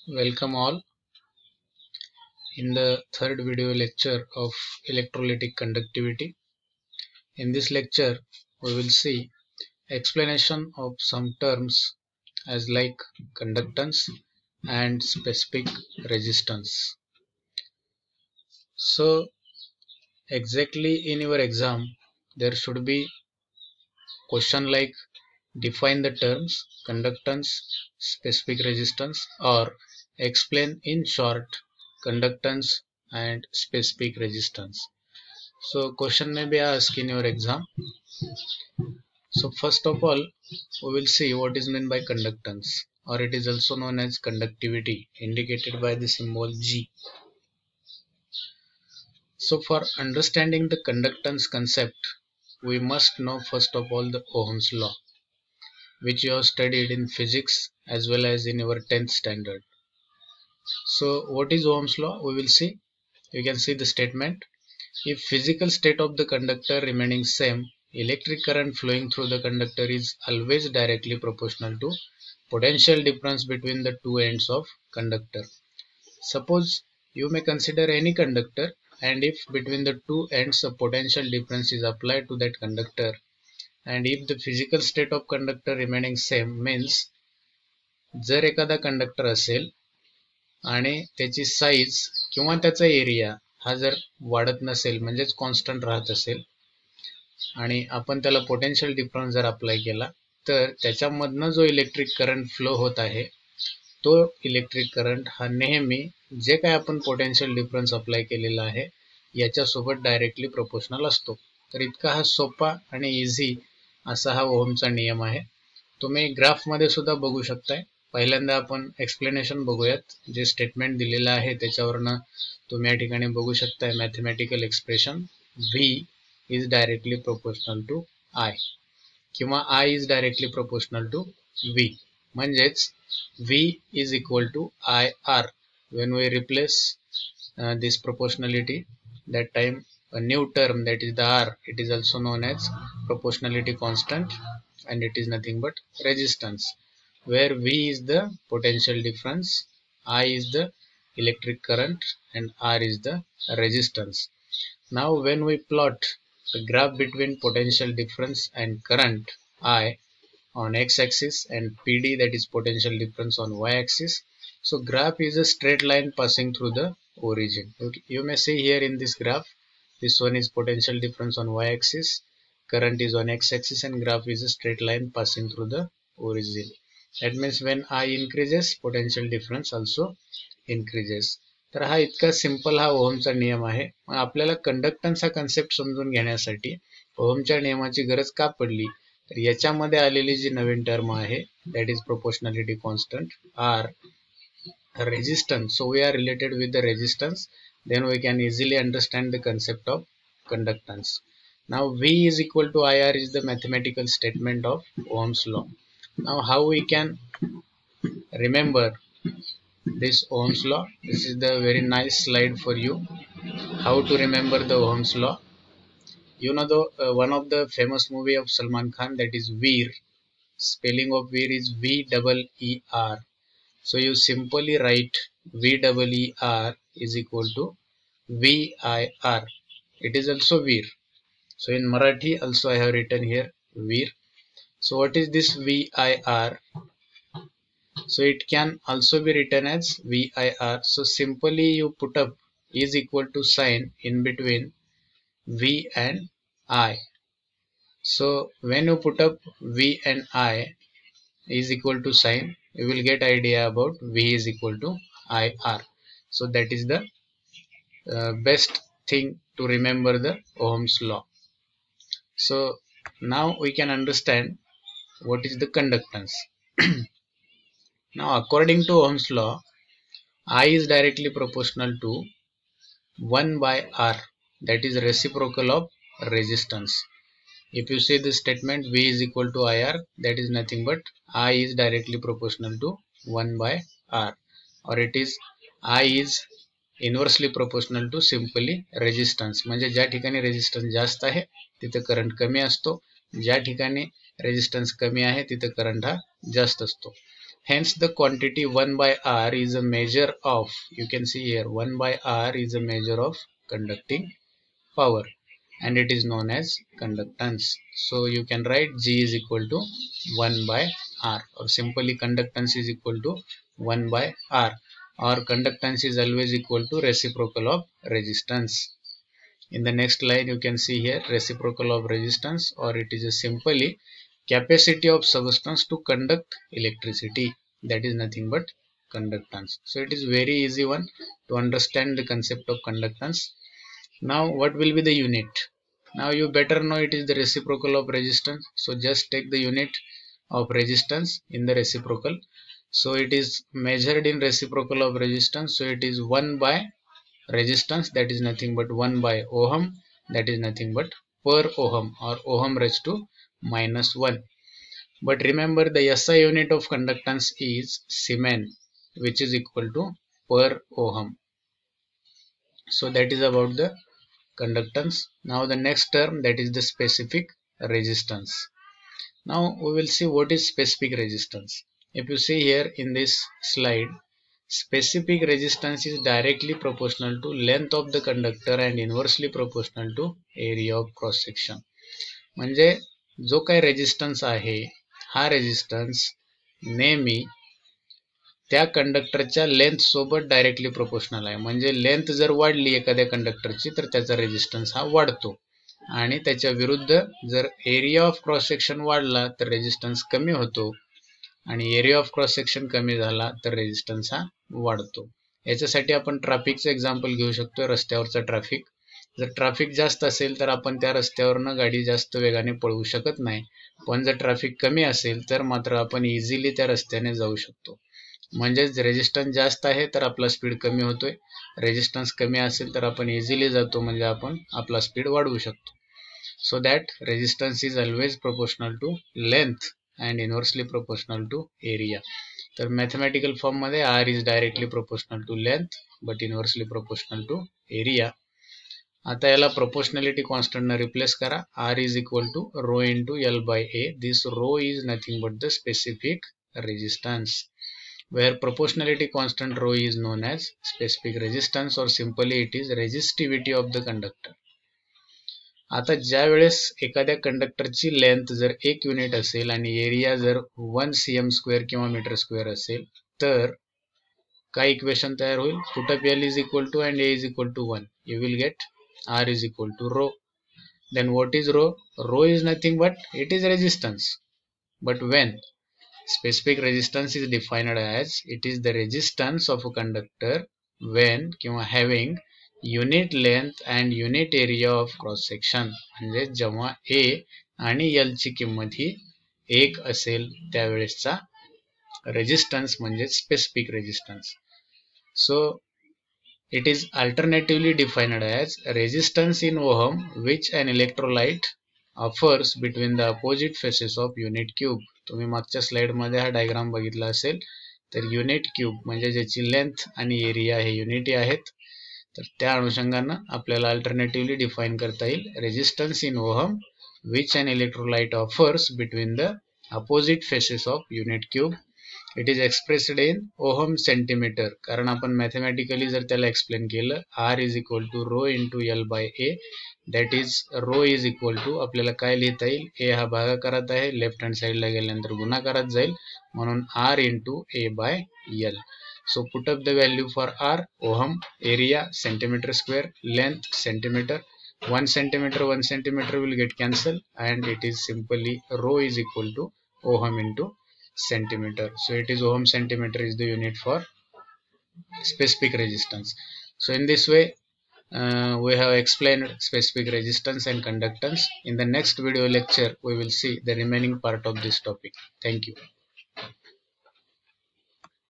Welcome all in the third video lecture of electrolytic conductivity. In this lecture, we will see explanation of some terms as like conductance and specific resistance. So exactly in your exam, there should be question like define the terms conductance, specific resistance, or explain in short conductance and specific resistance. So question may be asked in your exam. So first of all, we will see what is meant by conductance, or it is also known as conductivity, indicated by the symbol G. So for understanding the conductance concept, we must know first of all the Ohm's law, which you have studied in physics as well as in your 10th standard. So what is Ohm's law? We will see. You can see the statement. If physical state of the conductor remaining same, electric current flowing through the conductor is always directly proportional to potential difference between the two ends of conductor. Suppose you may consider any conductor, and if between the two ends a potential difference is applied to that conductor, and if the physical state of conductor remaining same means जर एखादा conductor असेल आणि त्याची size किंवा त्याचा area हा जर वाढत नसेल म्हणजेच कॉन्स्टंट राहत असेल आणि आपण त्याला पोटेन्शियल डिफरन्स जर अप्लाय केला तर त्याच्यामधनं जो इलेक्ट्रिक करंट फ्लो होत आहे तो इलेक्ट्रिक करंट हा नेहमी जे काय आपण पोटेन्शियल डिफरन्स अप्लाय केलेला आहे याच्यासोबत डायरेक्टली प्रोपोर्शनल असतो. तर इतका हा सोपा आणि इझी असा हा ओहमचा नियम आहे. तुम्ही ग्राफमध्ये सुद्धा बघू शकताय. पहिल्यांदा आपण एक्सप्लेनेशन बघूयात. जे स्टेटमेंट दिलेलं आहे त्याच्यावरनं तुम्ही या ठिकाणी बघू शकताय mathematical expression V is directly proportional to I किंवा I is directly proportional to V. म्हणजेच V is equal to IR. When we replace this proportionality, that time a new term, that is the R, it is also known as proportionality constant, and it is nothing but resistance, where V is the potential difference, I is the electric current, and R is the resistance. Now when we plot the graph between potential difference and current I on x-axis and PD, that is potential difference, on y-axis, so graph is a straight line passing through the origin. You may see here in this graph, this one is potential difference on y-axis, current is on x-axis, and graph is a straight line passing through the origin. That means when I increases, potential difference also increases. तर हा इतका simple हा ओहमचा नियम आहे. मग आपल्याला conductance हा concept समजून घेण्यासाठी ओहमच्या नियमाची गरज का पडली, तर याच्यामध्ये आलेली जी नवीन टर्म आहे that is proportionality constant R resistance. So we are related with the resistance, then we can easily understand the concept of conductance. Now V is equal to IR is the mathematical statement of Ohm's law. Now how we can remember this Ohm's law? This is the very nice slide for you. How to remember the Ohm's law? You know the one of the famous movie of Salman Khan, that is Veer. Spelling of Veer is V-E-E-R. So you simply write V-E-E-R is equal to V-I-R. It is also Veer. So in Marathi also I have written here Veer. So what is this V-I-R? So it can also be written as V-I-R. So simply you put up is equal to sign in between V and I. So when you put up V and I is equal to sign, you will get idea about V is equal to IR. So that is the best thing to remember the Ohm's law. So now we can understand what is the conductance. Now according to Ohm's law, I is directly proportional to 1 by R, that is reciprocal of resistance. If you see the statement V is equal to IR, that is nothing but I is directly proportional to 1 by R, or it is I is inversely proportional to simply resistance. म्हणजे ज्या ठिकाणी resistance जास्त आहे तिथे current कमी असतो, ज्या ठिकाणी रेजिस्टन्स कमी आहे तिथे करंट हा जास्त असतो. Hence the quantity 1 by R is a measure of, you can see here 1 by R is a measure of conducting power, and it is known as conductance. So you can write G is equal to 1 by R, or simply conductance is equal to 1 by R, or conductance is always equal to reciprocal of resistance. In the next line you can see here reciprocal of resistance, or it is a simply capacity of substance to conduct electricity, that is nothing but conductance. So it is very easy one to understand the concept of conductance. Now what will be the unit? Now you better know it is the reciprocal of resistance, so just take the unit of resistance in the reciprocal. So it is measured in reciprocal of resistance, so it is 1 by resistance, that is nothing but 1 by ohm, that is nothing but per ohm, or ohm raised to minus 1. But remember the SI unit of conductance is Siemens, which is equal to per ohm. So that is about the conductance. Now the next term, that is the specific resistance. Now we will see what is specific resistance. If you see here in this slide, specific resistance is directly proportional to length of the conductor and inversely proportional to area of cross section. म्हणजे जो काही resistance आहे हा resistance नेहमी त्या कंडक्टरच्या length सोबत directly proportional आहे. म्हणजे लेंथ जर वाढली एखाद्या कंडक्टरची तर त्याचा रेजिस्टन्स हा वाढतो, आणि त्याच्या विरुद्ध जर एरिया ऑफ क्रॉस सेक्शन वाढला तर रेजिस्टन्स कमी होतो, आणि एरिया ऑफ क्रॉस सेक्शन कमी झाला तर रेजिस्टन्स हा वाढतो. याच्यासाठी आपण ट्रॅफिकचं एक्झाम्पल घेऊ शकतो. रस्त्यावरचा ट्रॅफिक, जर ट्रॅफिक जास्त असेल तर आपण त्या रस्त्यावरनं गाडी जास्त वेगाने पळवू शकत नाही, पण जर ट्रॅफिक कमी असेल तर मात्र आपण इझिली त्या रस्त्याने जाऊ शकतो. म्हणजेच रेजिस्टन्स जास्त आहे तर आपला स्पीड कमी होतोय, रेजिस्टन्स कमी असेल तर आपण इझिली जातो, म्हणजे आपण आपला स्पीड वाढवू शकतो. So that resistance is always proportional to length and inversely proportional to area. तर मॅथमॅटिकल फॉर्म मध्ये R is directly proportional to length but inversely proportional to area. आता याला proportionality constant ने रिप्लेस करा. R is equal to rho into L by A. This rho is nothing but the specific resistance, where proportionality constant rho is known as specific resistance, or simply it is resistivity of the conductor. आता ज्या वेळेस एखाद्या कंडक्टरची length जर 1 unit असेल आणि area जर 1 cm square किंवा metre square असेल तर काय इक्वेशन तयार होईल? Put up L is equal to and A is equal to 1. You will get R is equal to rho. Then what is rho? Rho is nothing but it is resistance. But when specific resistance is defined as it is the resistance of a conductor when किंवा having unit length and unit area of cross section, म्हणजे जेव्हा ए आणि L ची किंमत ही 1 असेल त्यावेळेसचा resistance म्हणजे specific resistance. So it is alternatively defined as resistance in ohm which an electrolyte offers between the opposite faces of unit cube. तुम्ही मागच्या स्लाइड मध्ये हा डायग्राम बघितला असेल. तर युनिट क्यूब म्हणजे ज्याची लेंथ आणि एरिया हे युनिटी आहेत, तर त्या अनुषंगाने आपल्याला अल्टरनेटिव्हली डिफाइन करता येईल resistance in ohm which an electrolyte offers between the opposite faces of unit cube. It is expressed in ohm centimetre, कारण आपण मॅथमॅटिकली जर त्याला एक्सप्लेन केलं R is equal to rho into L by A, that is rho is equal to आपल्याला काय लिहिता येईल? ए हा भागाकारात आहे, लेफ्ट हँड साइडला गेल्यानंतर गुणाकारात जाईल, म्हणून R into A by L. So put up the value for R, ohm, area, centimeter square, length, centimeter. 1 centimeter will get cancelled, and it is simply rho is equal to ohm into centimeter. So it is ohm centimeter is the unit for specific resistance. So in this way we have explained specific resistance and conductance. In the next video lecture we will see the remaining part of this topic. Thank you.